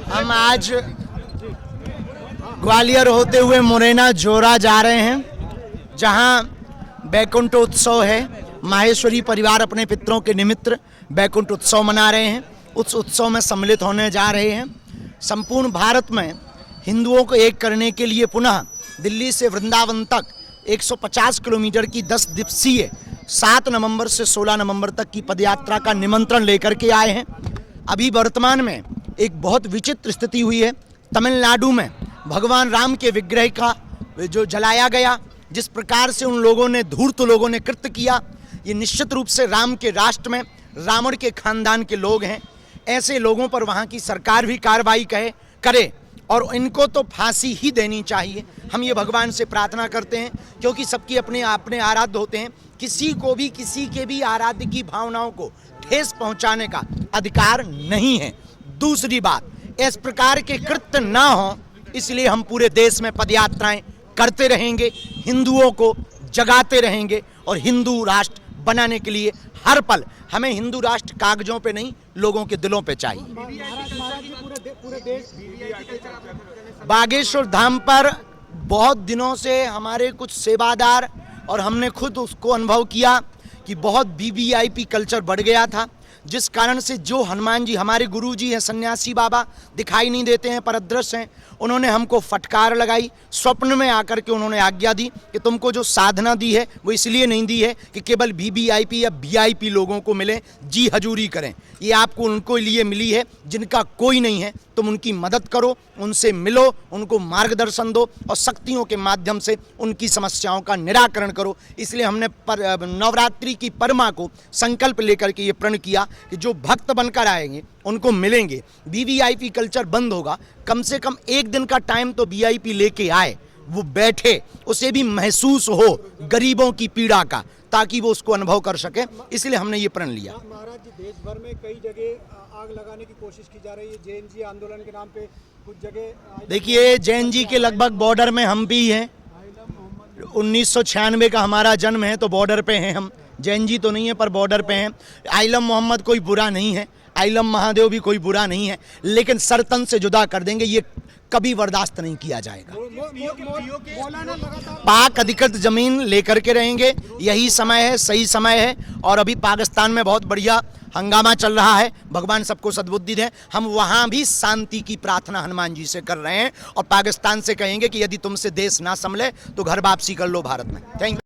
हम आज ग्वालियर होते हुए मुरैना जोरा जा रहे हैं, जहां बैकुंठ उत्सव है। माहेश्वरी परिवार अपने पितरों के निमित्त बैकुंठ उत्सव मना रहे हैं। उस उत्सव में सम्मिलित होने जा रहे हैं। संपूर्ण भारत में हिंदुओं को एक करने के लिए पुनः दिल्ली से वृंदावन तक 150 किलोमीटर की 10 दिवसीय 7 नवंबर से 16 नवंबर तक की पदयात्रा का निमंत्रण लेकर के आए हैं। अभी वर्तमान में एक बहुत विचित्र स्थिति हुई है। तमिलनाडु में भगवान राम के विग्रह का जो जलाया गया, जिस प्रकार से उन लोगों ने धूर्त लोगों ने कृत्य किया, ये निश्चित रूप से राम के राष्ट्र में रावण के खानदान के लोग हैं। ऐसे लोगों पर वहाँ की सरकार भी कार्रवाई करे और इनको तो फांसी ही देनी चाहिए। हम ये भगवान से प्रार्थना करते हैं, क्योंकि सबकी अपने अपने आराध्य होते हैं। किसी को भी किसी के भी आराध्य की भावनाओं को ठेस पहुंचाने का अधिकार नहीं है। दूसरी बात, इस प्रकार के कृत्य ना हो, इसलिए हम पूरे देश में पदयात्राएं करते रहेंगे, हिंदुओं को जगाते रहेंगे और हिंदू राष्ट्र बनाने के लिए हर पल हमें हिंदू राष्ट्र कागजों पे नहीं, लोगों के दिलों पे चाहिए। बागेश्वर धाम पर बहुत दिनों से हमारे कुछ सेवादार और हमने खुद उसको अनुभव किया कि बहुत वीवीआईपी कल्चर बढ़ गया था, जिस कारण से जो हनुमान जी हमारे गुरु जी हैं, सन्यासी बाबा दिखाई नहीं देते हैं, पर अदृश्य हैं, उन्होंने हमको फटकार लगाई। स्वप्न में आकर के उन्होंने आज्ञा दी कि तुमको जो साधना दी है वो इसलिए नहीं दी है कि केवल वीवीआईपी या वीआईपी लोगों को मिले, जी हजूरी करें। ये आपको उनको लिए मिली है जिनका कोई नहीं है। तुम उनकी मदद करो, उनसे मिलो, उनको मार्गदर्शन दो और शक्तियों के माध्यम से उनकी समस्याओं का निराकरण करो। इसलिए हमने नवरात्रि की परमा को संकल्प लेकर के ये प्रण किया कि जो भक्त बनकर आएंगे उनको मिलेंगे। वीवीआईपी कल्चर बंद होगा। कम से कम एक दिन का टाइम तो वीआईपी लेके आए, वो बैठे, उसे भी महसूस हो गरीबों की पीड़ा का, ताकि वो उसको अनुभव कर सके। इसलिए हमने ये प्रण लिया। महाराज जी, देश भर में कई जगह आग लगाने की कोशिश की जा रही है। जैन जी आंदोलन के नाम पे कुछ जगह, देखिए, जैन जी के लगभग बॉर्डर में हम भी हैं। 1996 का हमारा जन्म है, तो बॉर्डर पे हैं हम। जैन जी तो नहीं है, पर बॉर्डर पे हैं। आइलम मोहम्मद कोई बुरा नहीं है, आइलम महादेव भी कोई बुरा नहीं है, लेकिन सरतन से जुदा कर देंगे, ये कभी बर्दाश्त नहीं किया जाएगा। पाक अधिकृत जमीन लेकर के रहेंगे, यही समय है, सही समय है। और अभी पाकिस्तान में बहुत बढ़िया हंगामा चल रहा है, भगवान सबको सद्बुद्धि दें। हम वहाँ भी शांति की प्रार्थना हनुमान जी से कर रहे हैं और पाकिस्तान से कहेंगे कि यदि तुमसे देश ना संभले तो घर वापसी कर लो भारत में। Thank you.